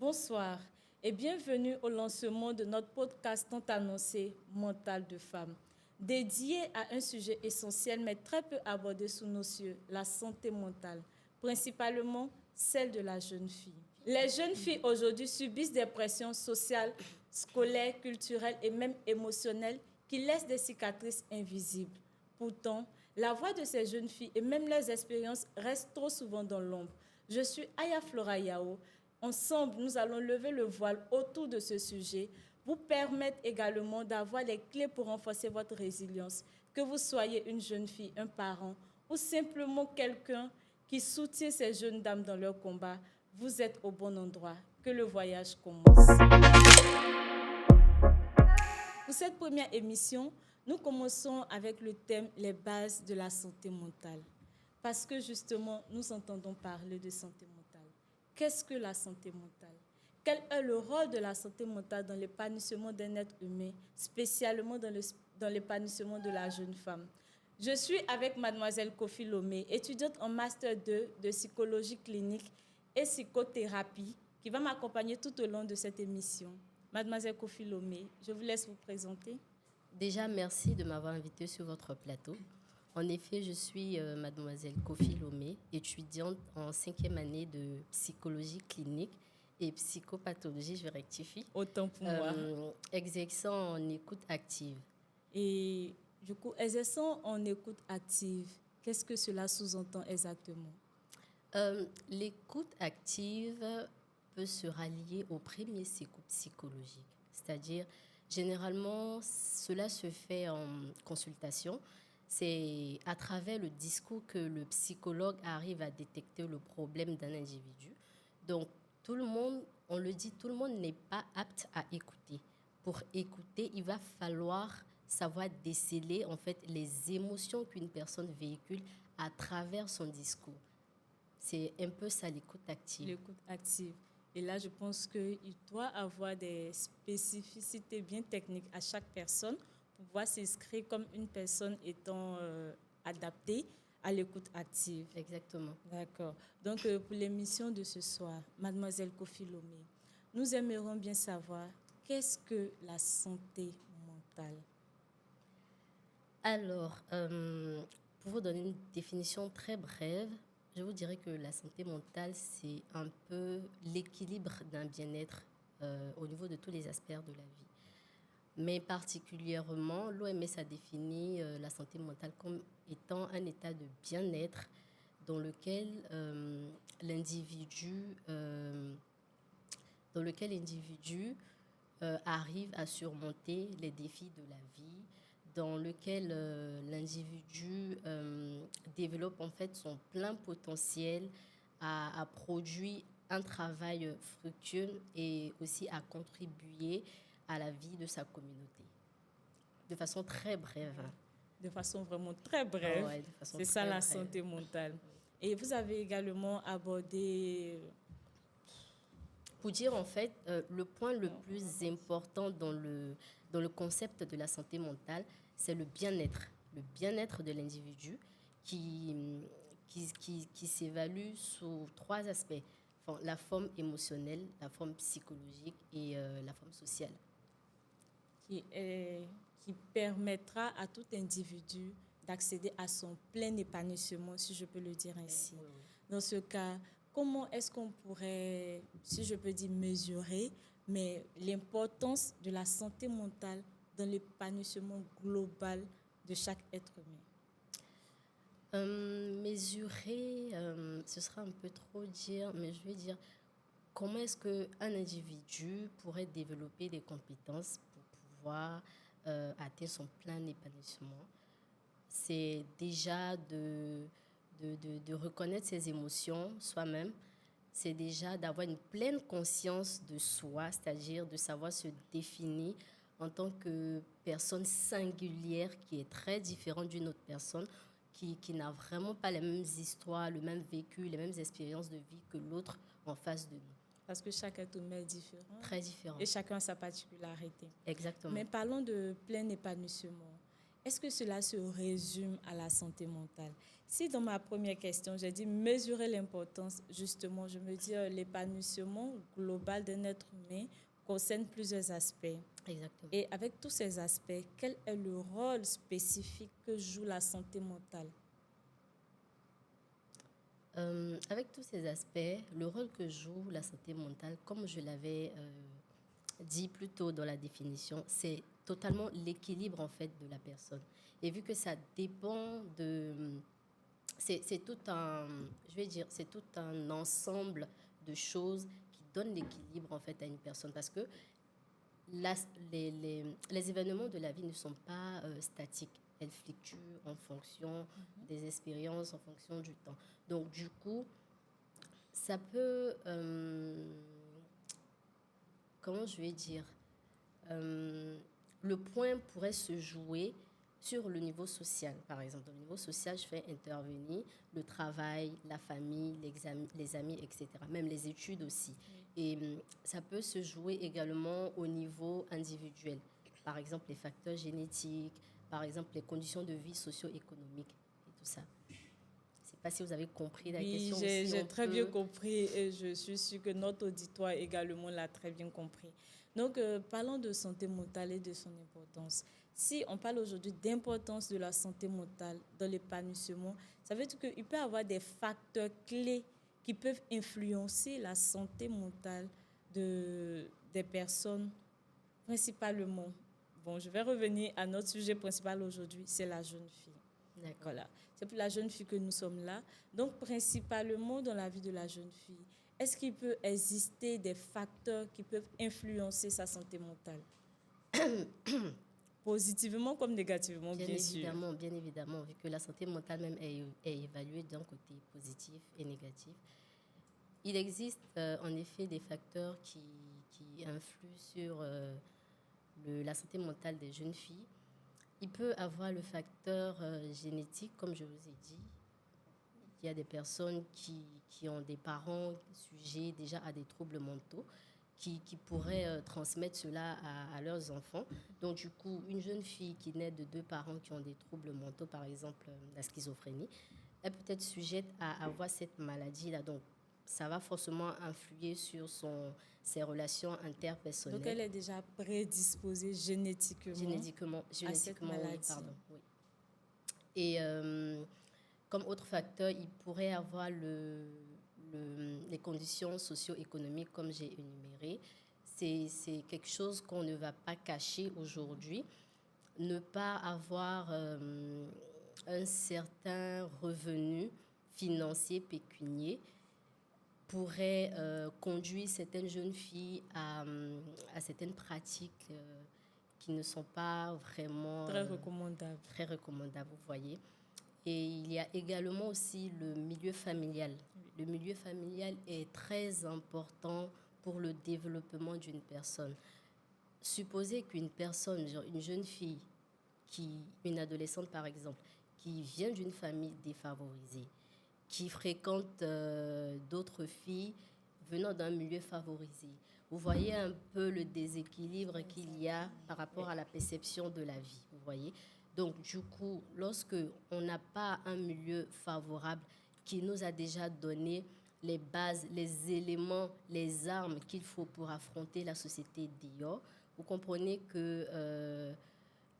Bonsoir et bienvenue au lancement de notre podcast tant annoncé Mental de femme, dédié à un sujet essentiel mais très peu abordé sous nos cieux, la santé mentale, principalement celle de la jeune fille. Les jeunes filles aujourd'hui subissent des pressions sociales, scolaires, culturelles et même émotionnelles qui laissent des cicatrices invisibles. Pourtant, la voix de ces jeunes filles et même leurs expériences restent trop souvent dans l'ombre. Je suis Aya Flora Yao. Ensemble, nous allons lever le voile autour de ce sujet, vous permettre également d'avoir les clés pour renforcer votre résilience. Que vous soyez une jeune fille, un parent ou simplement quelqu'un qui soutient ces jeunes dames dans leur combat, vous êtes au bon endroit. Que le voyage commence. Pour cette première émission, nous commençons avec le thème « Les bases de la santé mentale ». Parce que justement, nous entendons parler de santé mentale. Qu'est-ce que la santé mentale? Quel est le rôle de la santé mentale dans l'épanouissement d'un être humain, spécialement dans l'épanouissement de la jeune femme? Je suis avec mademoiselle Kofi Lomé, étudiante en Master 2 de psychologie clinique et psychothérapie, qui va m'accompagner tout au long de cette émission. Mademoiselle Kofi Lomé, je vous laisse vous présenter. Déjà, merci de m'avoir invitée sur votre plateau. En effet, je suis mademoiselle Kofi Lomé, étudiante en 5e année de psychologie clinique et psychopathologie, je rectifie. Autant pour moi. Exerçant en écoute active. Et du coup, exerçant en écoute active, qu'est-ce que cela sous-entend exactement? L'écoute active peut se rallier au premier secours psychologique. C'est-à-dire, généralement, cela se fait en consultation. C'est à travers le discours que le psychologue arrive à détecter le problème d'un individu. Donc, tout le monde, on le dit, tout le monde n'est pas apte à écouter. Pour écouter, il va falloir savoir déceler en fait les émotions qu'une personne véhicule à travers son discours. C'est un peu ça, l'écoute active. L'écoute active. Et là, je pense qu'il doit avoir des spécificités bien techniques à chaque personne pour pouvoir s'inscrire comme une personne étant adaptée à l'écoute active. Exactement. D'accord. Donc, pour l'émission de ce soir, mademoiselle Kofi Lomé, nous aimerions bien savoir qu'est-ce que la santé mentale? Alors, pour vous donner une définition très brève, je vous dirais que la santé mentale, c'est un peu l'équilibre d'un bien-être au niveau de tous les aspects de la vie. Mais particulièrement, l'OMS a défini la santé mentale comme étant un état de bien-être dans lequel l'individu arrive à surmonter les défis de la vie, dans lequel l'individu développe en fait son plein potentiel à produire un travail fructueux et aussi à contribuer à la vie de sa communauté. De façon très brève. De façon vraiment très brève. Ouais, c'est ça la santé mentale. Et vous avez également abordé... Pour dire en fait, le point le plus important dans le concept de la santé mentale, c'est le bien-être. Le bien-être de l'individu qui s'évalue sous 3 aspects. Enfin, la forme émotionnelle, la forme psychologique et la forme sociale. Qui permettra à tout individu d'accéder à son plein épanouissement, si je peux le dire ainsi. Oui. Dans ce cas, comment est-ce qu'on pourrait, si je peux dire, mesurer, mais l'importance de la santé mentale dans l'épanouissement global de chaque être humain? Mesurer, ce sera un peu trop dire, mais je vais dire comment est-ce qu'un individu pourrait développer des compétences pour pouvoir atteindre son plein épanouissement. C'est déjà de reconnaître ses émotions soi-même. C'est déjà d'avoir une pleine conscience de soi, c'est-à-dire de savoir se définir en tant que personne singulière qui est très différente d'une autre personne, qui n'a vraiment pas les mêmes histoires, le même vécu, les mêmes expériences de vie que l'autre en face de nous. Parce que chaque être humain est différent. Très différent. Et chacun a sa particularité. Exactement. Mais parlons de plein épanouissement. est-ce que cela se résume à la santé mentale? Si dans ma première question, j'ai dit mesurer l'importance, justement, je me dis l'épanouissement global d'un être humain concerne plusieurs aspects. Exactement. Et avec tous ces aspects, quel est le rôle spécifique que joue la santé mentale? Avec tous ces aspects, le rôle que joue la santé mentale, comme je l'avais dit plus tôt dans la définition, c'est totalement l'équilibre en fait de la personne. Et vu que ça dépend de... C'est tout un, je vais dire, c'est tout un ensemble de choses qui donnent l'équilibre en fait à une personne. Parce que la- les événements de la vie ne sont pas statiques. Elles fluctuent en fonction des expériences, en fonction du temps. Donc, du coup, ça peut, comment je vais dire, euh, le point pourrait se jouer sur le niveau social. Par exemple, dans le niveau social, je fais intervenir le travail, la famille, les amis, etc. Même les études aussi. Et ça peut se jouer également au niveau individuel. Par exemple, les facteurs génétiques, par exemple, les conditions de vie socio-économiques et tout ça. Je ne sais pas si vous avez compris la Oui, question j'ai aussi. j'ai très bien compris et je suis sûre que notre auditoire également l'a très bien compris. Donc, parlons de santé mentale et de son importance. Si on parle aujourd'hui d'importance de la santé mentale dans l'épanouissement, ça veut dire qu'il peut y avoir des facteurs clés qui peuvent influencer la santé mentale des personnes, principalement. Bon, je vais revenir à notre sujet principal aujourd'hui, c'est la jeune fille. D'accord. Voilà, c'est pour la jeune fille que nous sommes là. Donc, principalement dans la vie de la jeune fille, est-ce qu'il peut exister des facteurs qui peuvent influencer sa santé mentale? Positivement comme négativement, bien sûr. Bien évidemment, vu que la santé mentale même est évaluée d'un côté positif et négatif. Il existe en effet des facteurs qui influent sur la santé mentale des jeunes filles. Il peut avoir le facteur génétique, comme je vous ai dit. Il y a des personnes qui ont des parents sujets déjà à des troubles mentaux qui pourraient transmettre cela à leurs enfants. Donc, du coup, une jeune fille qui naît de deux parents qui ont des troubles mentaux, par exemple la schizophrénie, elle peut être sujette à avoir cette maladie-là. Donc, ça va forcément influer sur ses relations interpersonnelles. Donc, elle est déjà prédisposée génétiquement à cette maladie. Oui, pardon. Oui. Et comme autre facteur, il pourrait avoir les conditions socio-économiques, comme j'ai énuméré. C'est quelque chose qu'on ne va pas cacher aujourd'hui. Ne pas avoir un certain revenu financier pécunier pourrait conduire certaines jeunes filles à certaines pratiques qui ne sont pas vraiment très recommandables. Très recommandables, vous voyez. Et il y a également aussi le milieu familial. Le milieu familial est très important pour le développement d'une personne. Supposez qu'une personne, genre une jeune fille, une adolescente par exemple, qui vient d'une famille défavorisée, qui fréquente d'autres filles venant d'un milieu favorisé. Vous voyez un peu le déséquilibre qu'il y a par rapport à la perception de la vie, vous voyez. Donc, du coup, lorsque on n'a pas un milieu favorable qui nous a déjà donné les bases, les éléments, les armes qu'il faut pour affronter la société d'hier, vous comprenez que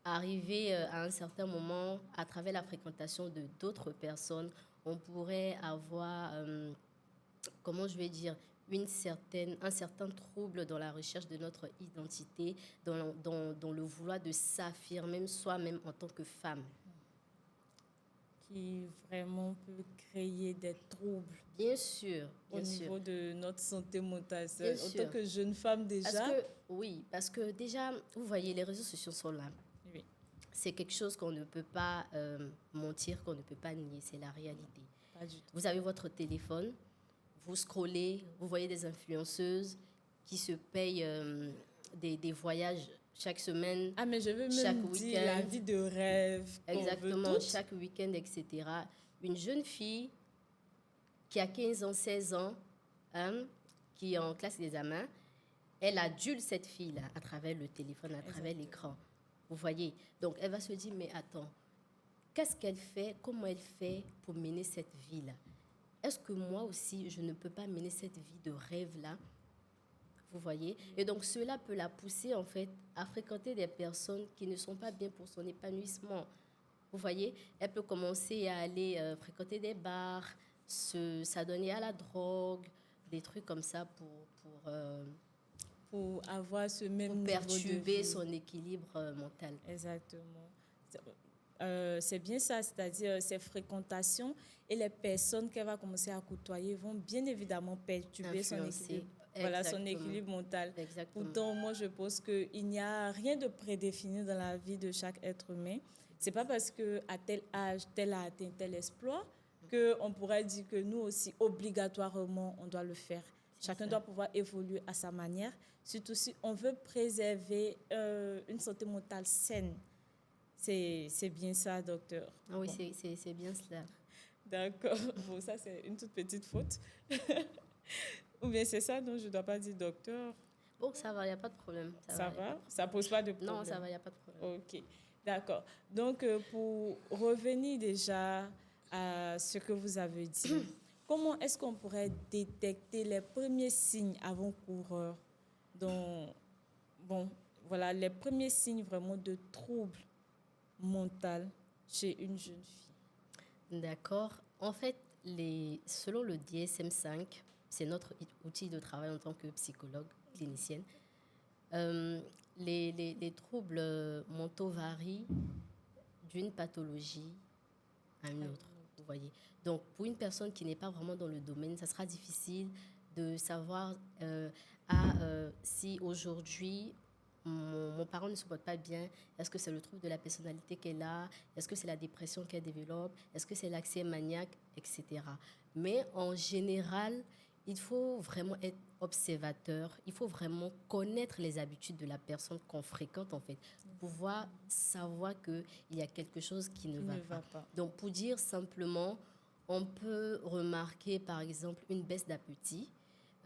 arriver à un certain moment, à travers la fréquentation de d'autres personnes, on pourrait avoir, comment je vais dire, un certain trouble dans la recherche de notre identité, dans le vouloir de s'affirmer soi-même en tant que femme. Qui vraiment peut créer des troubles. Bien sûr. Au niveau de notre santé mentale. En sûr. tant que jeune femme déjà. Parce que déjà, vous voyez, les réseaux sociaux sont là. Oui. C'est quelque chose qu'on ne peut pas mentir, qu'on ne peut pas nier. C'est la réalité. Pas du tout. Vous avez votre téléphone, vous scrollez, vous voyez des influenceuses qui se payent des voyages chaque semaine, ah, mais je veux même dire la vie de rêve. Exactement, chaque week-end, etc. Une jeune fille qui a 15 ans, 16 ans, qui est en classe d'examen, elle adulte cette fille-là à travers le téléphone, à travers l'écran. Vous voyez? Donc, elle va se dire, mais attends, qu'est-ce qu'elle fait? Comment elle fait pour mener cette vie-là? Est-ce que moi aussi, je ne peux pas mener cette vie de rêve-là? Vous voyez? Et donc, cela peut la pousser, en fait, à fréquenter des personnes qui ne sont pas bien pour son épanouissement. Vous voyez? Elle peut commencer à aller fréquenter des bars, s'adonner à la drogue, des trucs comme ça Pour avoir ce même pour niveau de perturber vie. son équilibre mental. Exactement. C'est bien ça, c'est-à-dire ces fréquentations et les personnes qu'elle va commencer à côtoyer vont bien évidemment perturber son Influencer. équilibre, voilà, son Exactement. équilibre mental. Exactement. Pourtant, moi, je pense qu'il n'y a rien de prédéfini dans la vie de chaque être humain. C'est pas parce qu'à tel âge, tel a atteint tel exploit qu'on pourrait dire que nous aussi, obligatoirement, on doit le faire. Chacun doit pouvoir évoluer à sa manière, surtout si on veut préserver une santé mentale saine. C'est bien ça, docteur. Ah oui, Bon. c'est bien cela. D'accord. Bon, ça, c'est une toute petite faute. Ou bien c'est ça, donc je ne dois pas dire docteur. Bon, ça va, il n'y a pas de problème. Ça y a va? pas de Ça ne pose pas de problème. problème? Non, ça va, il n'y a pas de problème. OK. D'accord. Donc, pour revenir déjà à ce que vous avez dit, comment est-ce qu'on pourrait détecter les premiers signes avant-coureurs? Donc, bon, voilà, les premiers signes vraiment de troubles mentaux chez une jeune fille. D'accord. En fait, selon le DSM-5, c'est notre outil de travail en tant que psychologue clinicienne, les troubles mentaux varient d'une pathologie à une autre, vous voyez. Donc, pour une personne qui n'est pas vraiment dans le domaine, ça sera difficile de savoir si aujourd'hui, mon parent ne se porte pas bien, est-ce que c'est le trouble de la personnalité qu'elle a, est-ce que c'est la dépression qu'elle développe, est-ce que c'est l'accès maniaque, etc. Mais en général, il faut vraiment être observateur, il faut vraiment connaître les habitudes de la personne qu'on fréquente, en fait, pour pouvoir savoir qu'il y a quelque chose qui ne va pas. Donc, pour dire simplement, on peut remarquer, par exemple, une baisse d'appétit,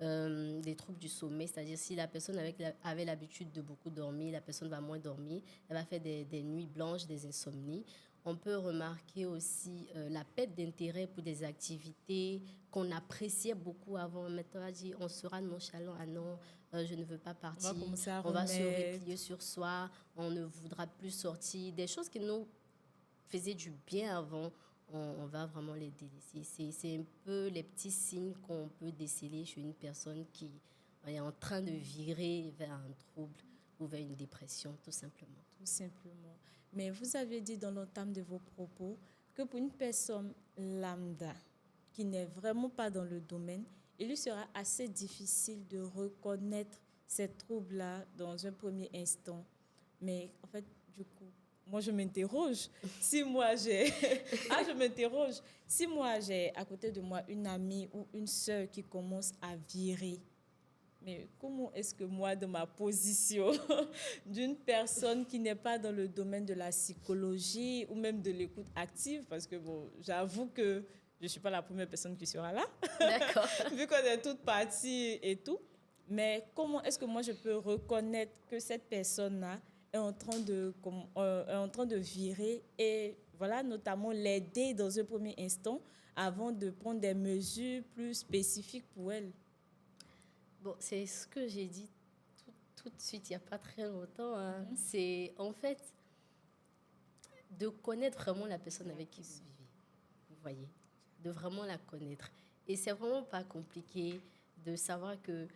des troubles du sommeil, c'est-à-dire si la personne avait l'habitude de beaucoup dormir, la personne va moins dormir, elle va faire des nuits blanches, des insomnies. On peut remarquer aussi la perte d'intérêt pour des activités qu'on appréciait beaucoup avant. Maintenant, on sera nonchalant. Ah non, je ne veux pas partir. On va se replier sur soi. On ne voudra plus sortir. Des choses qui nous faisaient du bien avant, on va vraiment les délaisser. C'est un peu les petits signes qu'on peut déceler chez une personne qui est en train de virer vers un trouble ou vers une dépression, tout simplement. Tout simplement. Mais vous avez dit dans l'entame de vos propos que pour une personne lambda qui n'est vraiment pas dans le domaine, il lui sera assez difficile de reconnaître ces troubles-là dans un premier instant. Mais en fait, du coup, moi, je m'interroge. Si moi, je m'interroge. Si moi, j'ai à côté de moi une amie ou une sœur qui commence à virer, mais comment est-ce que moi, dans ma position d'une personne qui n'est pas dans le domaine de la psychologie ou même de l'écoute active, parce que bon, j'avoue que je ne suis pas la première personne qui sera là, d'accord. vu qu'on est toutes parties et tout, mais comment est-ce que moi, je peux reconnaître que cette personne-là est en train de virer et voilà, notamment l'aider dans un premier instant avant de prendre des mesures plus spécifiques pour elle? Bon, c'est ce que j'ai dit tout de suite, il n'y a pas très longtemps. Hein. C'est en fait de connaître vraiment la personne avec qui vous vivez. Vous voyez, de vraiment la connaître. Et c'est vraiment pas compliqué de savoir que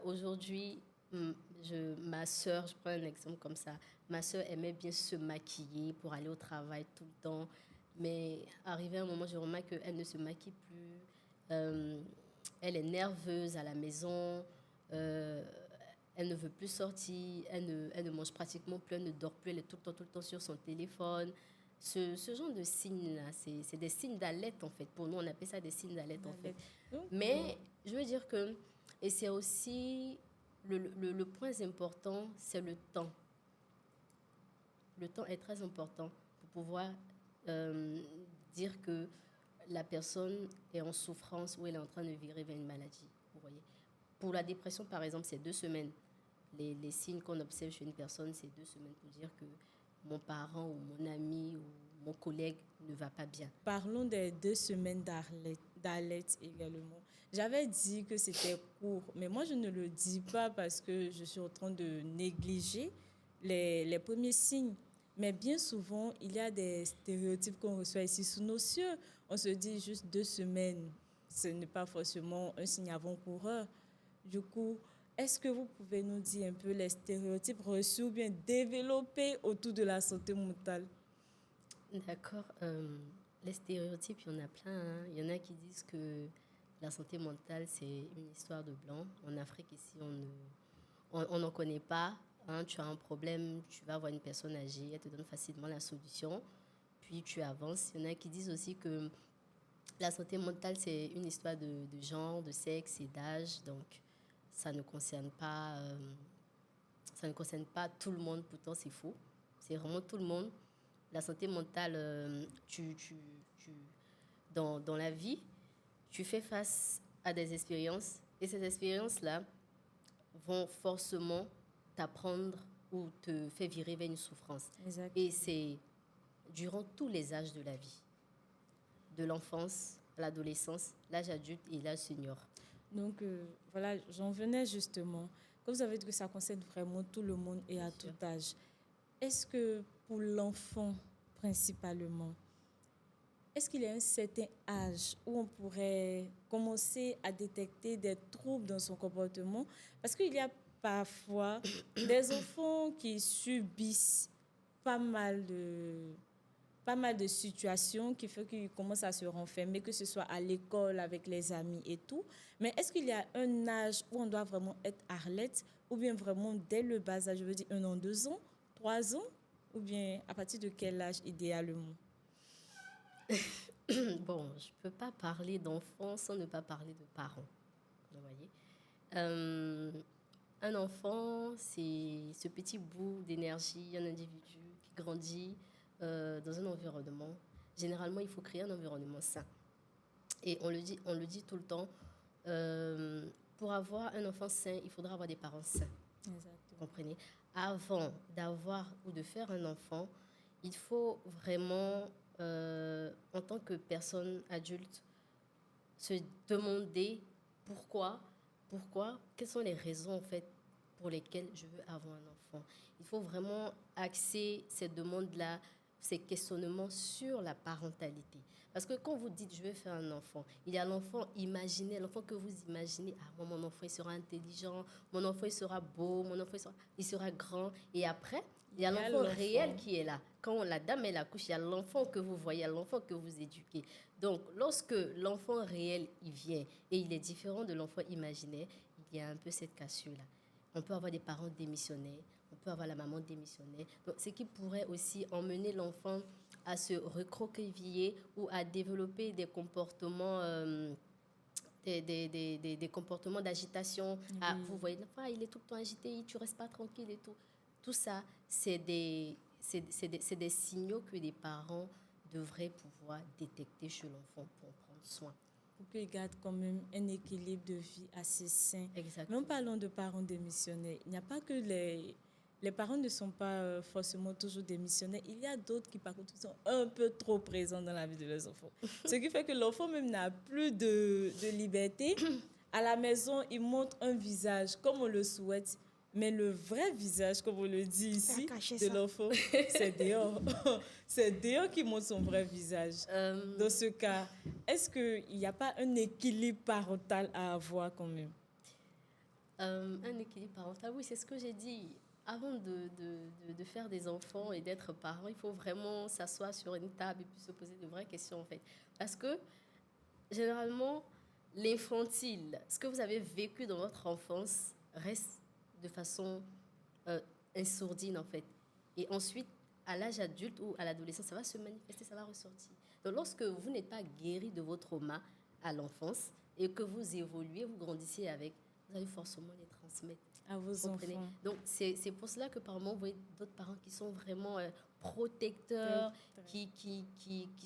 aujourd'hui, ma sœur, je prends un exemple comme ça, ma sœur aimait bien se maquiller pour aller au travail tout le temps. Mais arrivé à un moment, je remarque qu'elle ne se maquille plus. Elle est nerveuse à la maison, elle ne veut plus sortir, elle ne mange pratiquement plus, elle ne dort plus, elle est tout le temps sur son téléphone. Ce genre de signes-là, c'est des signes d'alerte en fait. Pour nous, on appelle ça des signes d'alerte en fait. Mais je veux dire que, et c'est aussi le point important, c'est le temps. Le temps est très important pour pouvoir dire que la personne est en souffrance ou elle est en train de virer vers une maladie. Vous voyez. Pour la dépression, par exemple, c'est 2 semaines. les signes qu'on observe chez une personne, c'est 2 semaines pour dire que mon parent ou mon ami ou mon collègue ne va pas bien. Parlons des 2 semaines d'alerte également. J'avais dit que c'était court, mais moi je ne le dis pas parce que je suis en train de négliger les premiers signes. Mais bien souvent, il y a des stéréotypes qu'on reçoit ici sous nos cieux. On se dit juste 2 semaines, ce n'est pas forcément un signe avant-coureur. Du coup, est-ce que vous pouvez nous dire un peu les stéréotypes reçus ou bien développés autour de la santé mentale? D'accord. Les stéréotypes, il y en a plein, hein. Il y en a qui disent que la santé mentale, c'est une histoire de blanc. En Afrique, ici, on n'en connaît pas, hein. Tu as un problème, tu vas voir une personne âgée, elle te donne facilement la solution, puis tu avances. Il y en a qui disent aussi que la santé mentale, c'est une histoire de genre, de sexe et d'âge. Donc, ça ne concerne pas, ça ne concerne pas tout le monde. Pourtant, c'est faux. C'est vraiment tout le monde. La santé mentale, dans la vie, tu fais face à des expériences. Et ces expériences-là vont forcément t'apprendre ou te faire virer vers une souffrance. Exact. Et c'est durant tous les âges de la vie, de l'enfance à l'adolescence, l'âge adulte et l'âge senior. Donc, voilà, j'en venais justement. Comme vous avez dit que ça concerne vraiment tout le monde et à tout âge, est-ce que pour l'enfant principalement, est-ce qu'il y a un certain âge où on pourrait commencer à détecter des troubles dans son comportement? Parce qu'il y a parfois des enfants qui subissent pas mal de, pas mal de situations qui font qu'ils commencent à se renfermer, que ce soit à l'école, avec les amis et tout. Mais est-ce qu'il y a un âge où on doit vraiment être alerte ou bien vraiment dès le bas âge, je veux dire 1 an, 2 ans, 3 ans, ou bien à partir de quel âge idéalement? Bon, je ne peux pas parler d'enfant sans ne pas parler de parents. Vous voyez. Un enfant, c'est ce petit bout d'énergie, un individu qui grandit dans un environnement. Généralement, il faut créer un environnement sain. Et on le dit tout le temps, pour avoir un enfant sain, il faudra avoir des parents sains. Exactement. Vous comprenez? Avant d'avoir ou de faire un enfant, il faut vraiment, en tant que personne adulte, se demander pourquoi, quelles sont les raisons en fait pour lesquelles je veux avoir un enfant. Il faut vraiment axer ces demandes-là, ces questionnements sur la parentalité. Parce que quand vous dites je veux faire un enfant, il y a l'enfant imaginé, l'enfant que vous imaginez, ah moi mon enfant il sera intelligent, mon enfant il sera beau, mon enfant il sera grand. Et après, il y a l'enfant réel qui est là. Quand la dame elle accouche, il y a l'enfant que vous voyez, il y a l'enfant que vous éduquez. Donc, lorsque l'enfant réel il vient et il est différent de l'enfant imaginaire, il y a un peu cette cassure-là. On peut avoir des parents démissionnaires, on peut avoir la maman démissionnaire. Donc, ce qui pourrait aussi emmener l'enfant à se recroqueviller ou à développer des comportements, des comportements d'agitation. Oui. Ah, vous voyez, l'enfant, il est tout le temps agité, tu ne restes pas tranquille et tout. Tout ça, c'est des signaux que les parents devraient pouvoir détecter chez l'enfant pour en prendre soin. Pour qu'il garde quand même un équilibre de vie assez sain. Exactement. Même parlons de parents démissionnaires. Il n'y a pas que les parents ne sont pas forcément toujours démissionnaires. Il y a d'autres qui, par contre, sont un peu trop présents dans la vie de leurs enfants. Ce qui fait que l'enfant même n'a plus de liberté. À la maison, il montre un visage comme on le souhaite. Mais le vrai visage, comme on le dit ici, de l'enfant, c'est dehors. C'est dehors qui montre son vrai visage. Dans ce cas, est-ce qu'il n'y a pas un équilibre parental à avoir quand même? Un équilibre parental, oui, c'est ce que j'ai dit. Avant de faire des enfants et d'être parent, il faut vraiment s'asseoir sur une table et puis se poser de vraies questions, en fait. Parce que, généralement, l'infantile, ce que vous avez vécu dans votre enfance, reste de façon insourdine, en fait. Et ensuite, à l'âge adulte ou à l'adolescence, ça va se manifester, ça va ressortir. Donc, lorsque vous n'êtes pas guéri de vos traumas à l'enfance et que vous évoluez, vous grandissez avec, vous allez forcément les transmettre à vos enfants. Donc, c'est pour cela que par moments, vous voyez d'autres parents qui sont vraiment protecteurs, qui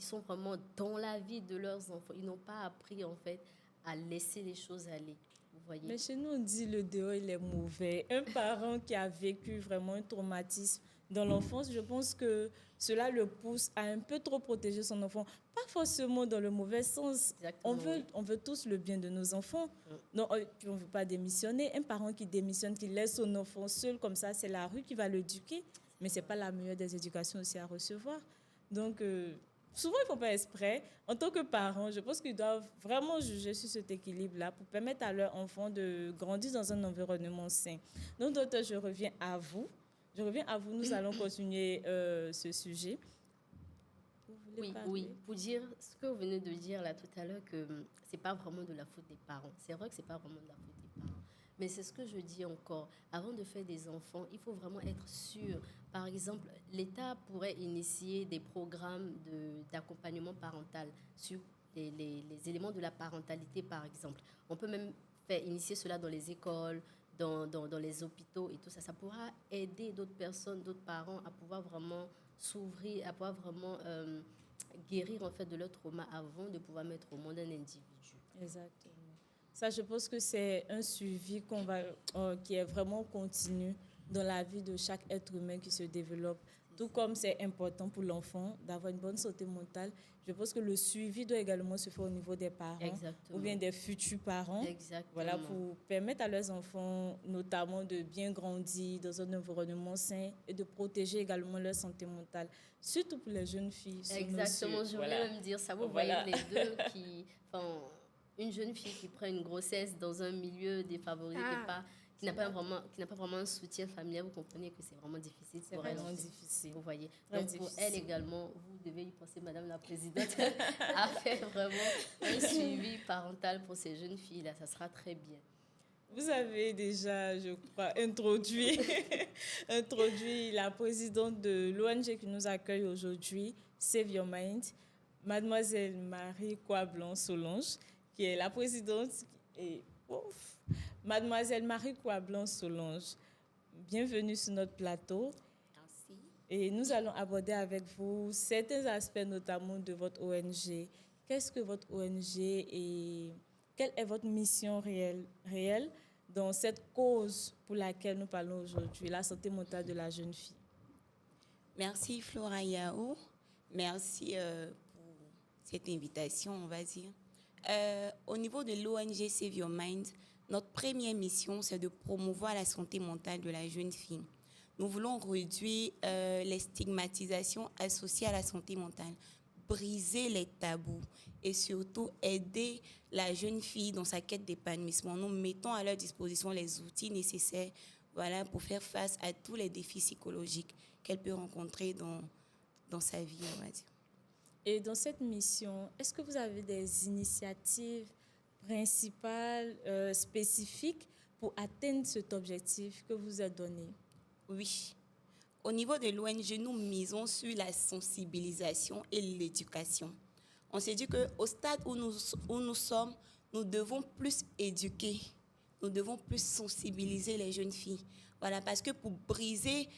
sont vraiment dans la vie de leurs enfants. Ils n'ont pas appris, en fait, à laisser les choses aller. Vous voyez. Mais chez nous, on dit le dehors, il est mauvais. Un parent qui a vécu vraiment un traumatisme dans l'enfance, je pense que cela le pousse à un peu trop protéger son enfant. Pas forcément dans le mauvais sens. Exactement, oui. On veut tous le bien de nos enfants. Non, on ne veut pas démissionner. Un parent qui démissionne, qui laisse son enfant seul comme ça, c'est la rue qui va l'éduquer. Mais ce n'est pas la meilleure des éducations aussi à recevoir. Donc, souvent, ils ne font pas exprès. En tant que parents, je pense qu'ils doivent vraiment juger sur cet équilibre-là pour permettre à leur enfant de grandir dans un environnement sain. Donc, docteur, je reviens à vous. Nous allons continuer ce sujet. Vous voulez parler? Oui. Pour dire ce que vous venez de dire là tout à l'heure, que c'est pas vraiment de la faute des parents. C'est vrai que c'est pas vraiment de la faute des parents. Mais c'est ce que je dis encore. Avant de faire des enfants, il faut vraiment être sûr. Par exemple, l'État pourrait initier des programmes d'accompagnement parental sur les éléments de la parentalité, par exemple. On peut même faire initier cela dans les écoles, dans les hôpitaux et tout ça. Ça pourra aider d'autres personnes, d'autres parents à pouvoir vraiment s'ouvrir, à pouvoir vraiment guérir en fait de leur trauma avant de pouvoir mettre au monde un individu. Exactement. Ça, je pense que c'est un suivi qui est vraiment continu dans la vie de chaque être humain qui se développe. Tout comme c'est important pour l'enfant d'avoir une bonne santé mentale, je pense que le suivi doit également se faire au niveau des parents. Exactement. Ou bien des futurs parents. Exactement. Voilà, pour permettre à leurs enfants notamment de bien grandir dans un environnement sain et de protéger également leur santé mentale, surtout pour les jeunes filles. Exactement, je voulais même dire ça. Vous voyez les deux une jeune fille qui prend une grossesse dans un milieu défavorisé, qui n'a pas vraiment un soutien familial, vous comprenez que c'est vraiment difficile pour elle. C'est vraiment difficile. Vous voyez. Très Donc pour difficile. elle également, vous devez y penser, Madame la Présidente, à faire vraiment un suivi parental pour ces jeunes filles-là. Ça sera très bien. Vous avez déjà, je crois, introduit la présidente de l'ONG qui nous accueille aujourd'hui, Save Your Mind, Mademoiselle Marie Coablan-Solange, qui est la présidente. Mademoiselle Marie Coablan-Solange, bienvenue sur notre plateau. Merci. Et nous allons aborder avec vous certains aspects, notamment de votre ONG. Qu'est-ce que votre ONG et quelle est votre mission réelle dans cette cause pour laquelle nous parlons aujourd'hui, la santé mentale de la jeune fille? Merci Flora Yao. Merci pour cette invitation, on va dire. Au niveau de l'ONG Save Your Mind, notre première mission, c'est de promouvoir la santé mentale de la jeune fille. Nous voulons réduire les stigmatisations associées à la santé mentale, briser les tabous et surtout aider la jeune fille dans sa quête d'épanouissement. Nous mettons à leur disposition les outils nécessaires, voilà, pour faire face à tous les défis psychologiques qu'elle peut rencontrer dans sa vie, on va dire. Et dans cette mission, est-ce que vous avez des initiatives principales, spécifiques pour atteindre cet objectif que vous a donné? Oui. Au niveau de l'ONG, nous misons sur la sensibilisation et l'éducation. On s'est dit qu'au stade où nous sommes, nous devons plus éduquer, nous devons plus sensibiliser les jeunes filles. Voilà, parce que pour briser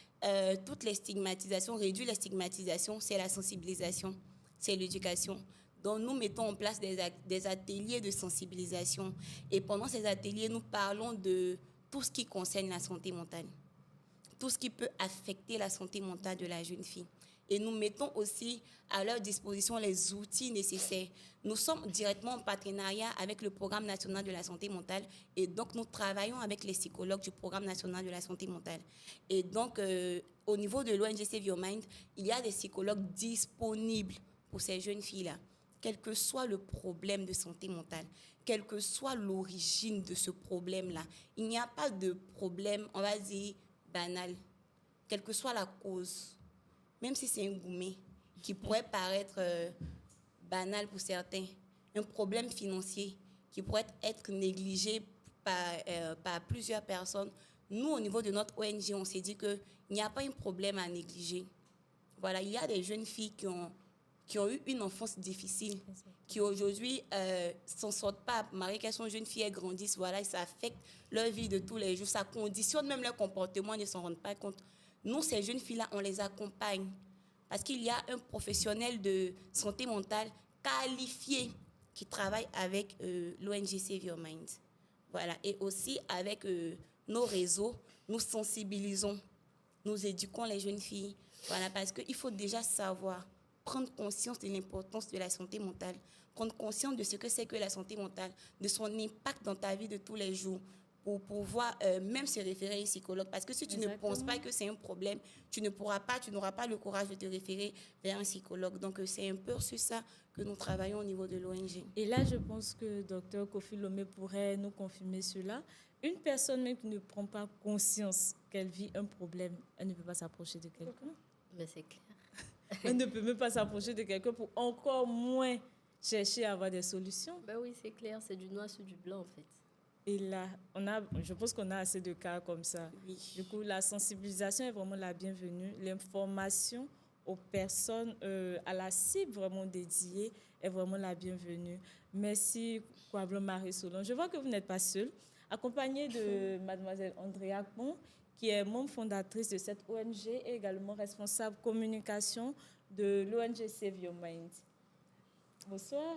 toutes les stigmatisations, réduire les stigmatisations, c'est la sensibilisation, c'est l'éducation. Donc, nous mettons en place des ateliers de sensibilisation. Et pendant ces ateliers, nous parlons de tout ce qui concerne la santé mentale, tout ce qui peut affecter la santé mentale de la jeune fille. Et nous mettons aussi à leur disposition les outils nécessaires. Nous sommes directement en partenariat avec le Programme national de la santé mentale et donc nous travaillons avec les psychologues du Programme national de la santé mentale. Et donc, au niveau de l'ONG Save Your Mind, il y a des psychologues disponibles pour ces jeunes filles-là, quel que soit le problème de santé mentale, quelle que soit l'origine de ce problème-là. Il n'y a pas de problème, on va dire, banal, quelle que soit la cause. Même si c'est un gourmet qui pourrait paraître banal pour certains, un problème financier qui pourrait être négligé par plusieurs personnes, nous, au niveau de notre ONG, on s'est dit qu'il n'y a pas un problème à négliger. Voilà, il y a des jeunes filles qui ont eu une enfance difficile, qui aujourd'hui s'en sortent pas. Malgré qu'elles sont jeunes filles, elles grandissent, voilà, et ça affecte leur vie de tous les jours, ça conditionne même leur comportement, elles ne s'en rendent pas compte. Nous, ces jeunes filles-là, on les accompagne parce qu'il y a un professionnel de santé mentale qualifié qui travaille avec l'ONG Save Your Mind. Voilà. Et aussi, avec nos réseaux, nous sensibilisons, nous éduquons les jeunes filles. Voilà, parce qu'il faut déjà savoir, prendre conscience de l'importance de la santé mentale, prendre conscience de ce que c'est que la santé mentale, de son impact dans ta vie de tous les jours, pour pouvoir même se référer à un psychologue. Parce que si tu ne penses pas que c'est un problème, tu n'auras pas le courage de te référer vers un psychologue. Donc, c'est un peu sur ça que nous travaillons au niveau de l'ONG. Et là, je pense que Dr Kofi Lomé pourrait nous confirmer cela. Une personne même qui ne prend pas conscience qu'elle vit un problème, elle ne peut pas s'approcher de quelqu'un. Mais c'est clair. Elle ne peut même pas s'approcher de quelqu'un pour encore moins chercher à avoir des solutions. Ben oui, c'est clair, c'est du noir sur du blanc en fait. Et là, je pense qu'on a assez de cas comme ça. Oui. Du coup, la sensibilisation est vraiment la bienvenue. L'information aux personnes, à la cible vraiment dédiée, est vraiment la bienvenue. Merci, Kwablo Marie-Solange. Je vois que vous n'êtes pas seule, accompagnée de mademoiselle Andrea Pont, qui est membre fondatrice de cette ONG et également responsable communication de l'ONG Save Your Mind. Bonsoir.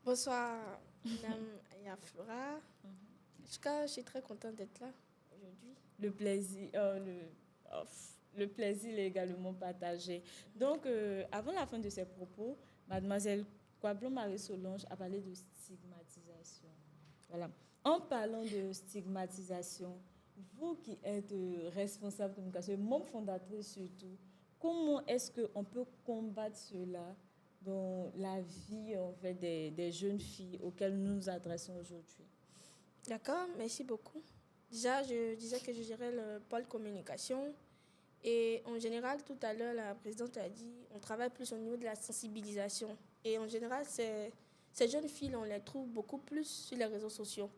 Bonsoir, Madame Ayaflora. En tout cas, je suis très contente d'être là aujourd'hui. Le plaisir est également partagé. Donc, avant la fin de ses propos, mademoiselle Kwablo Marie-Solange a parlé de stigmatisation. Voilà. En parlant de stigmatisation, vous qui êtes responsable de communication, membre fondatrice surtout, comment est-ce qu'on peut combattre cela dans la vie en fait, des jeunes filles auxquelles nous nous adressons aujourd'hui? D'accord, merci beaucoup. Déjà, je disais que je gérais le pôle communication. Et en général, tout à l'heure, la présidente a dit on travaille plus au niveau de la sensibilisation. Et en général, ces jeunes filles, on les trouve beaucoup plus sur les réseaux sociaux.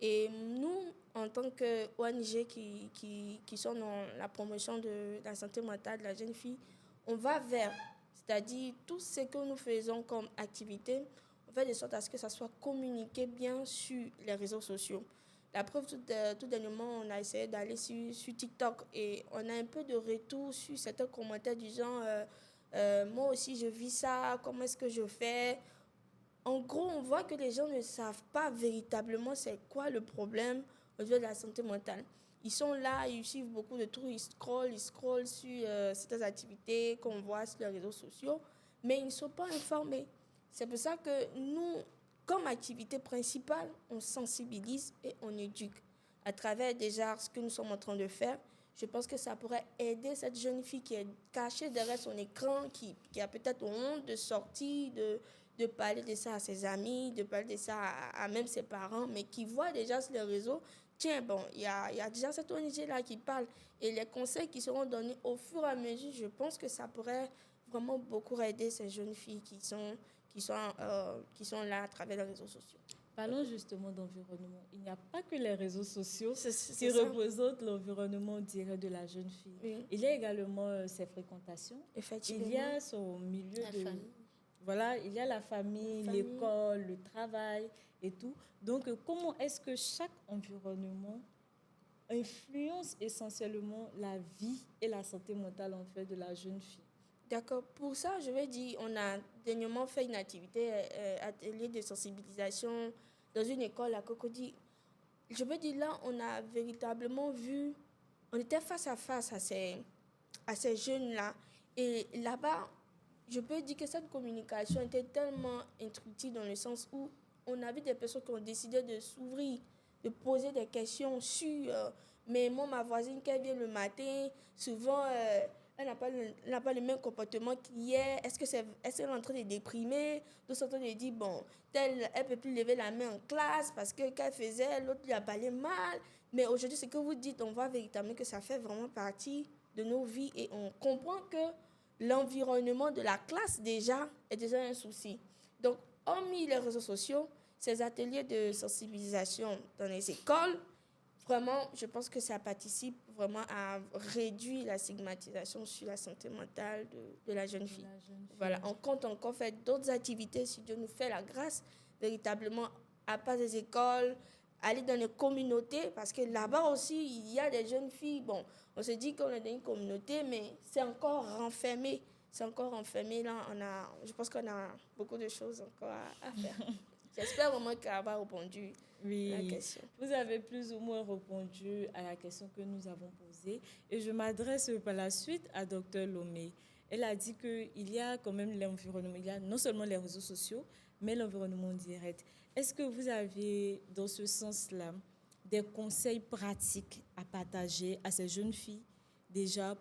Et nous, en tant qu'ONG qui sont dans la promotion de la santé mentale de la jeune fille, on va vers, c'est-à-dire tout ce que nous faisons comme activité, on fait de sorte à ce que ça soit communiqué bien sur les réseaux sociaux. La preuve, tout dernièrement, on a essayé d'aller sur TikTok et on a un peu de retour sur certains commentaires du genre moi aussi je vis ça, comment est-ce que je fais? En gros, on voit que les gens ne savent pas véritablement c'est quoi le problème au niveau de la santé mentale. Ils sont là, ils suivent beaucoup de trucs, ils scrollent sur certaines activités qu'on voit sur les réseaux sociaux, mais ils ne sont pas informés. C'est pour ça que nous, comme activité principale, on sensibilise et on éduque. À travers déjà ce que nous sommes en train de faire, je pense que ça pourrait aider cette jeune fille qui est cachée derrière son écran, qui a peut-être honte de sortir, de parler de ça à ses amis, de parler de ça à même ses parents, mais qui voit déjà sur les réseaux, tiens, bon, il y a déjà cette ONG-là qui parle. Et les conseils qui seront donnés au fur et à mesure, je pense que ça pourrait vraiment beaucoup aider ces jeunes filles qui sont là à travers les réseaux sociaux. Parlons justement d'environnement. Il n'y a pas que les réseaux sociaux C'est qui ça. représentent l'environnement direct de la jeune fille. Oui. Il y a également ses fréquentations. Effectivement. Il y a son milieu La famille. Voilà, il y a la famille, l'école, le travail et tout. Donc, comment est-ce que chaque environnement influence essentiellement la vie et la santé mentale en fait de la jeune fille? D'accord. Pour ça, je vais dire, on a dernièrement fait une activité, atelier de sensibilisation dans une école à Cocody. Je veux dire, là, on a véritablement vu, on était face à face à ces jeunes-là. Et là-bas, je peux dire que cette communication était tellement instructive dans le sens où on a vu des personnes qui ont décidé de s'ouvrir, de poser des questions sur mais moi, ma voisine, qui vient le matin, souvent, elle n'a pas le même comportement qu'hier. Est-ce qu'elle est en train de déprimer? Tout ça, on dit, bon, elle ne peut plus lever la main en classe parce que qu'elle faisait, l'autre lui a parlé mal. Mais aujourd'hui, ce que vous dites, on voit véritablement que ça fait vraiment partie de nos vies et on comprend que l'environnement de la classe déjà est déjà un souci. Donc, hormis les réseaux sociaux, ces ateliers de sensibilisation dans les écoles, vraiment, je pense que ça participe vraiment à réduire la stigmatisation sur la santé mentale de la jeune fille. Voilà, on compte encore faire d'autres activités, si Dieu nous fait la grâce, véritablement, à part des écoles, aller dans les communautés, parce que là-bas aussi, il y a des jeunes filles. Bon, on se dit qu'on est dans une communauté, mais c'est encore renfermé. C'est encore renfermé. Là, je pense qu'on a beaucoup de choses encore à faire. J'espère vraiment qu'elle va répondu à la Oui, question. vous avez plus ou moins répondu à la question que nous avons posée. Et je m'adresse par la suite à Dr Lomé. Elle a dit qu'il y a quand même l'environnement, il y a non seulement les réseaux sociaux, mais l'environnement direct. Est-ce que vous avez, dans ce sens-là, des conseils pratiques à partager à ces jeunes filles déjà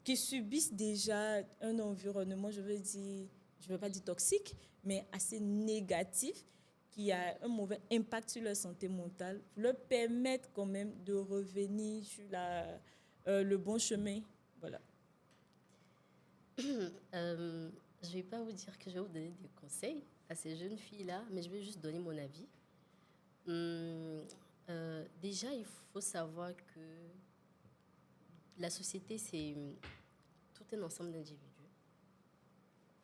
qui subissent déjà un environnement, je ne veux pas dire toxique, mais assez négatif, qui a un mauvais impact sur leur santé mentale, leur permettre quand même de revenir sur le bon chemin. Voilà. Je ne vais pas vous dire que je vais vous donner des conseils à ces jeunes filles-là, mais je vais juste donner mon avis. Déjà, il faut savoir que la société, c'est tout un ensemble d'individus.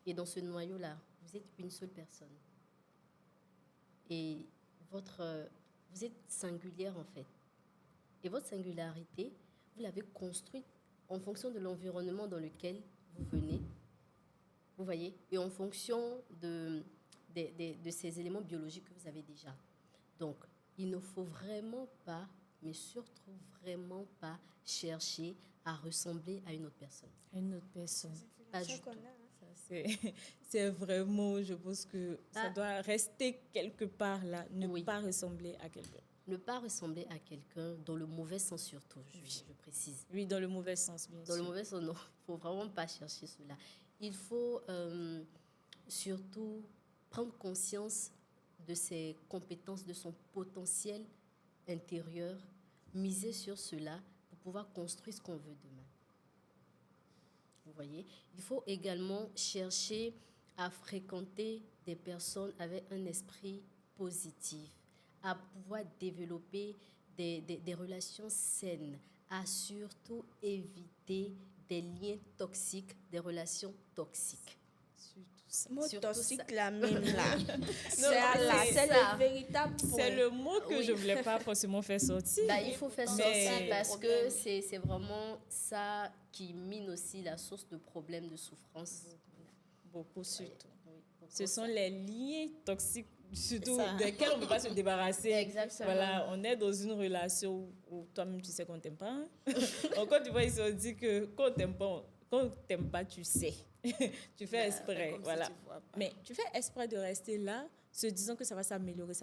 Et dans ce noyau-là, vous êtes une seule personne. Et vous êtes singulière, en fait. Et votre singularité, vous l'avez construite en fonction de l'environnement dans lequel vous venez. Vous voyez? Et en fonction de ces éléments biologiques que vous avez déjà. Donc, il ne faut vraiment pas, mais surtout vraiment pas, chercher à ressembler à une autre personne. Une autre personne. Pas du tout. C'est vraiment, je pense que ça doit rester quelque part là, ne pas ressembler à quelqu'un. Ne pas ressembler à quelqu'un, dans le mauvais sens surtout, je précise. Oui, dans le mauvais sens, bien sûr. Dans le mauvais sens, non. Il ne faut vraiment pas chercher cela. Il faut surtout prendre conscience de ses compétences, de son potentiel intérieur, miser sur cela pour pouvoir construire ce qu'on veut demain. Vous voyez? Il faut également chercher à fréquenter des personnes avec un esprit positif, à pouvoir développer des relations saines, à surtout éviter des liens toxiques, des relations toxiques. Mot Surtout toxique, ça. la même là. ça. C'est le véritable point. C'est le mot que je ne voulais pas forcément faire sortir. Il faut faire sortir parce que c'est vraiment ça qui mine aussi la source de problèmes, de souffrance. Beaucoup, surtout. Oui, Ce sont les liens toxiques, surtout desquels on ne peut pas se débarrasser. Exactement. Voilà, on est dans une relation où toi-même tu sais qu'on ne t'aime pas. En Côte d'Ivoire, ils se dit que quand on ne t'aime pas, tu sais. Tu fais exprès. Voilà. Si mais tu fais exprès de rester là, se disant que ça va s'améliorer,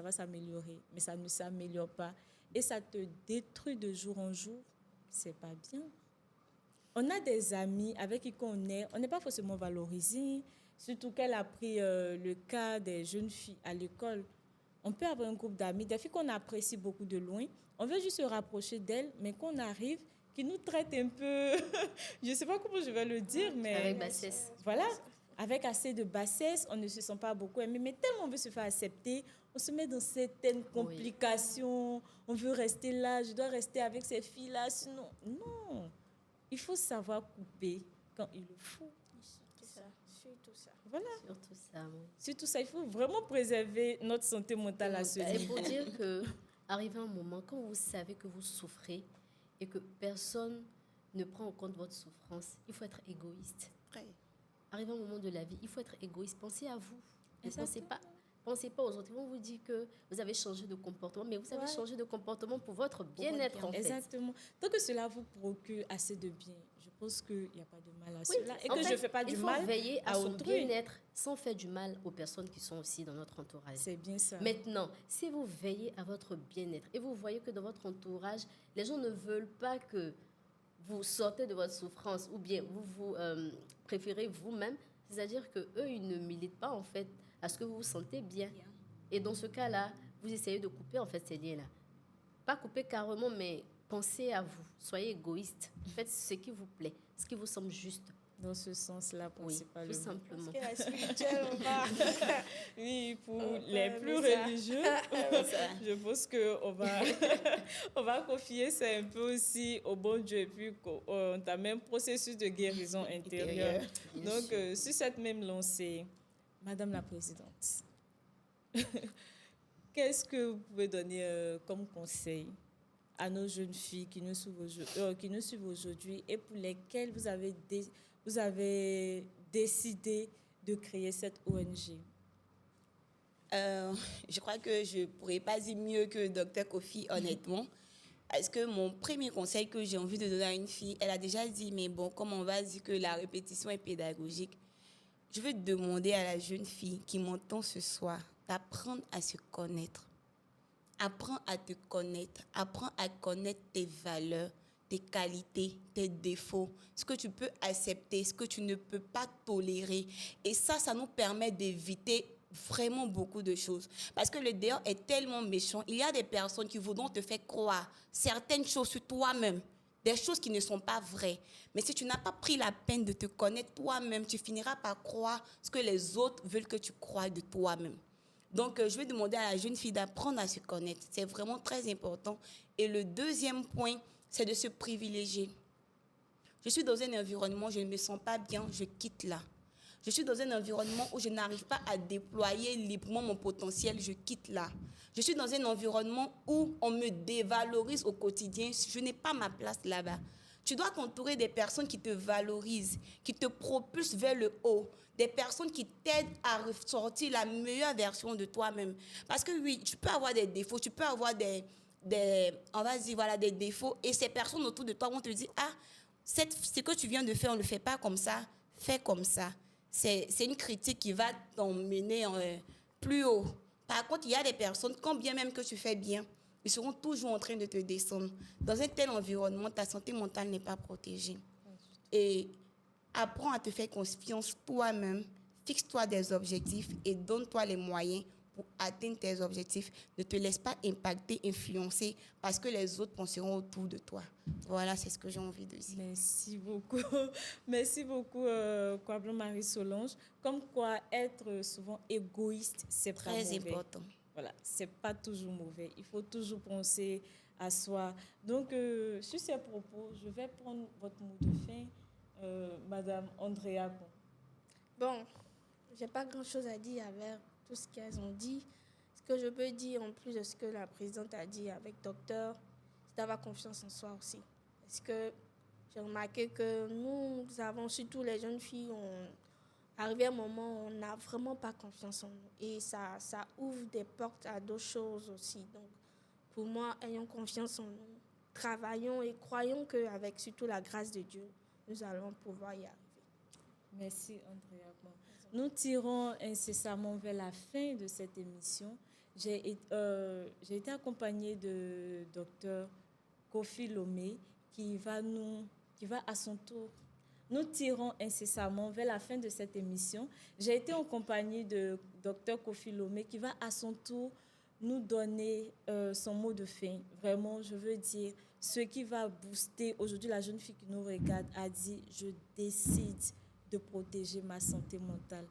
mais ça ne s'améliore pas. Et ça te détruit de jour en jour. C'est pas bien. On a des amis avec qui on n'est pas forcément valorisé, surtout qu'elle a pris le cas des jeunes filles à l'école. On peut avoir un groupe d'amis, des filles qu'on apprécie beaucoup de loin. On veut juste se rapprocher d'elles, mais qu'on arrive, qui nous traitent un peu, je ne sais pas comment je vais le dire, mais... Avec bassesse. Voilà, avec assez de bassesse, on ne se sent pas beaucoup aimé, mais tellement on veut se faire accepter, on se met dans certaines complications, on veut rester là, je dois rester avec ces filles-là, sinon... Non, il faut savoir couper quand il le faut. Surtout ça. Voilà. Surtout ça, oui. Surtout ça, il faut vraiment préserver notre santé mentale à ce Et niveau. pour dire que, arrivé un moment, quand vous savez que vous souffrez et que personne ne prend en compte votre souffrance, il faut être égoïste. Arrivé un moment de la vie, il faut être égoïste. Pensez à vous. Ne pensez pas aux autres. Ils vont vous dire que vous avez changé de comportement, mais vous avez changé de comportement pour votre bien-être, en fait. Exactement. Tant que cela vous procure assez de bien, je pense qu'il n'y a pas de mal à cela. Et que je ne fais pas du mal il faut veiller à son autrui. bien-être sans faire du mal aux personnes qui sont aussi dans notre entourage. C'est bien ça. Maintenant, si vous veillez à votre bien-être et vous voyez que dans votre entourage, les gens ne veulent pas que vous sortez de votre souffrance ou bien vous préférez vous-même, c'est-à-dire qu'eux, ils ne militent pas en fait à ce que vous vous sentez bien. Et dans ce cas-là, vous essayez de couper en fait ces liens-là. Pas couper carrément, mais pensez à vous. Soyez égoïste. Faites ce qui vous plaît, ce qui vous semble juste. Dans ce sens-là, Oui, pas tout le simplement. Parce que la spirituelle, on va... Oui, pour les plus religieux, je pense qu'on va confier ça un peu aussi au bon Dieu et puis on a même processus de guérison intérieure. Donc, sur cette même lancée, Madame la Présidente, qu'est-ce que vous pouvez donner comme conseil à nos jeunes filles qui nous suivent aujourd'hui et pour lesquelles vous avez décidé de créer cette ONG? Je crois que je ne pourrais pas dire mieux que Dr Kofi, honnêtement. Parce que mon premier conseil que j'ai envie de donner à une fille, elle a déjà dit, mais bon, comme on va dire que la répétition est pédagogique, je veux demander à la jeune fille qui m'entend ce soir d'apprendre à se connaître. Apprends à te connaître. Apprends à connaître tes valeurs, tes qualités, tes défauts, ce que tu peux accepter, ce que tu ne peux pas tolérer. Et ça nous permet d'éviter vraiment beaucoup de choses. Parce que le dehors est tellement méchant. Il y a des personnes qui voudront te faire croire certaines choses sur toi-même, des choses qui ne sont pas vraies. Mais si tu n'as pas pris la peine de te connaître toi-même, tu finiras par croire ce que les autres veulent que tu crois de toi-même. Donc, je vais demander à la jeune fille d'apprendre à se connaître. C'est vraiment très important. Et le deuxième point, c'est de se privilégier. Je suis dans un environnement où je ne me sens pas bien, je quitte là. Je suis dans un environnement où je n'arrive pas à déployer librement mon potentiel, je quitte là. Je suis dans un environnement où on me dévalorise au quotidien, je n'ai pas ma place là-bas. Tu dois t'entourer des personnes qui te valorisent, qui te propulsent vers le haut, des personnes qui t'aident à ressortir la meilleure version de toi-même. Parce que oui, tu peux avoir des défauts, tu peux avoir des défauts, et ces personnes autour de toi vont te dire, ce que tu viens de faire, on ne le fait pas comme ça, fais comme ça. C'est une critique qui va t'emmener plus haut. Par contre, il y a des personnes, quand bien même que tu fais bien, ils seront toujours en train de te descendre. Dans un tel environnement, ta santé mentale n'est pas protégée. Et apprends à te faire confiance toi-même, fixe-toi des objectifs et donne-toi les moyens pour atteindre tes objectifs. Ne te laisse pas impacter, influencer, parce que les autres penseront autour de toi. Voilà, c'est ce que j'ai envie de dire. Merci beaucoup. Merci beaucoup, Kwablo Marie-Solange. Comme quoi, être souvent égoïste, c'est pas mauvais. Très important. Voilà, c'est pas toujours mauvais. Il faut toujours penser à soi. Donc, sur ces propos, je vais prendre votre mot de fin, Madame Andrea. Bon, j'ai pas grand-chose à dire avec tout ce qu'elles ont dit. Ce que je peux dire en plus de ce que la présidente a dit avec docteur, c'est d'avoir confiance en soi aussi. Parce que j'ai remarqué que nous avons, surtout les jeunes filles, arrivé à un moment où on n'a vraiment pas confiance en nous. Et ça ouvre des portes à d'autres choses aussi. Donc, pour moi, ayons confiance en nous, travaillons et croyons qu'avec surtout la grâce de Dieu, nous allons pouvoir y arriver. Merci, Andrea. Nous tirons incessamment vers la fin de cette émission. J'ai été accompagnée de Dr Kofi Lomé qui va à son tour. Nous tirons incessamment vers la fin de cette émission. J'ai été en compagnie de Dr Kofi Lomé qui va à son tour nous donner son mot de fin. Vraiment, je veux dire, ce qui va booster. Aujourd'hui, la jeune fille qui nous regarde a dit « Je décide de protéger ma santé mentale,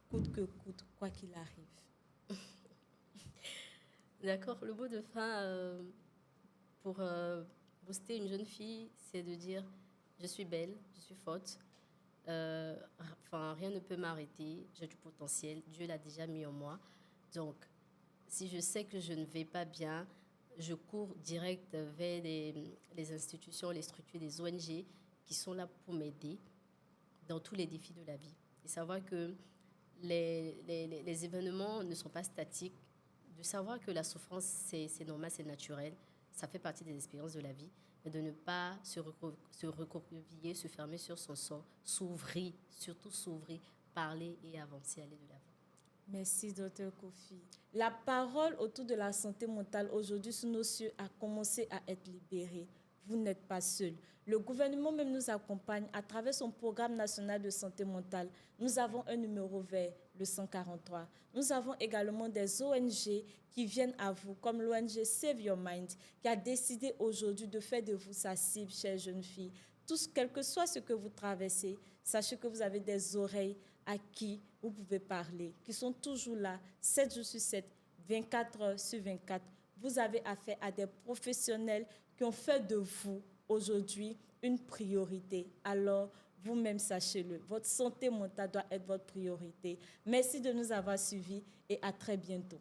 coûte que coûte, quoi qu'il arrive. » D'accord. Le mot de fin pour booster une jeune fille, c'est de dire « Je suis belle, je suis forte, rien ne peut m'arrêter, j'ai du potentiel, Dieu l'a déjà mis en moi. Donc, si je sais que je ne vais pas bien, je cours direct vers les institutions, les structures, les ONG qui sont là pour m'aider dans tous les défis de la vie. Et savoir que les événements ne sont pas statiques, de savoir que la souffrance, c'est normal, c'est naturel, ça fait partie des expériences de la vie, mais de ne pas se recroqueviller, se fermer sur son sort, s'ouvrir, surtout s'ouvrir, parler et avancer, aller de l'avant. Merci, Dr Kofi. La parole autour de la santé mentale aujourd'hui sous nos cieux a commencé à être libérée. Vous n'êtes pas seul. Le gouvernement même nous accompagne à travers son programme national de santé mentale. Nous avons un numéro vert, le 143. Nous avons également des ONG qui viennent à vous, comme l'ONG Save Your Mind, qui a décidé aujourd'hui de faire de vous sa cible, chères jeunes filles. Quel que soit ce que vous traversez, sachez que vous avez des oreilles à qui vous pouvez parler, qui sont toujours là, 7 jours sur 7, 24 heures sur 24. Vous avez affaire à des professionnels qui ont fait de vous aujourd'hui une priorité. Alors, vous-même, sachez-le, votre santé mentale doit être votre priorité. Merci de nous avoir suivis et à très bientôt.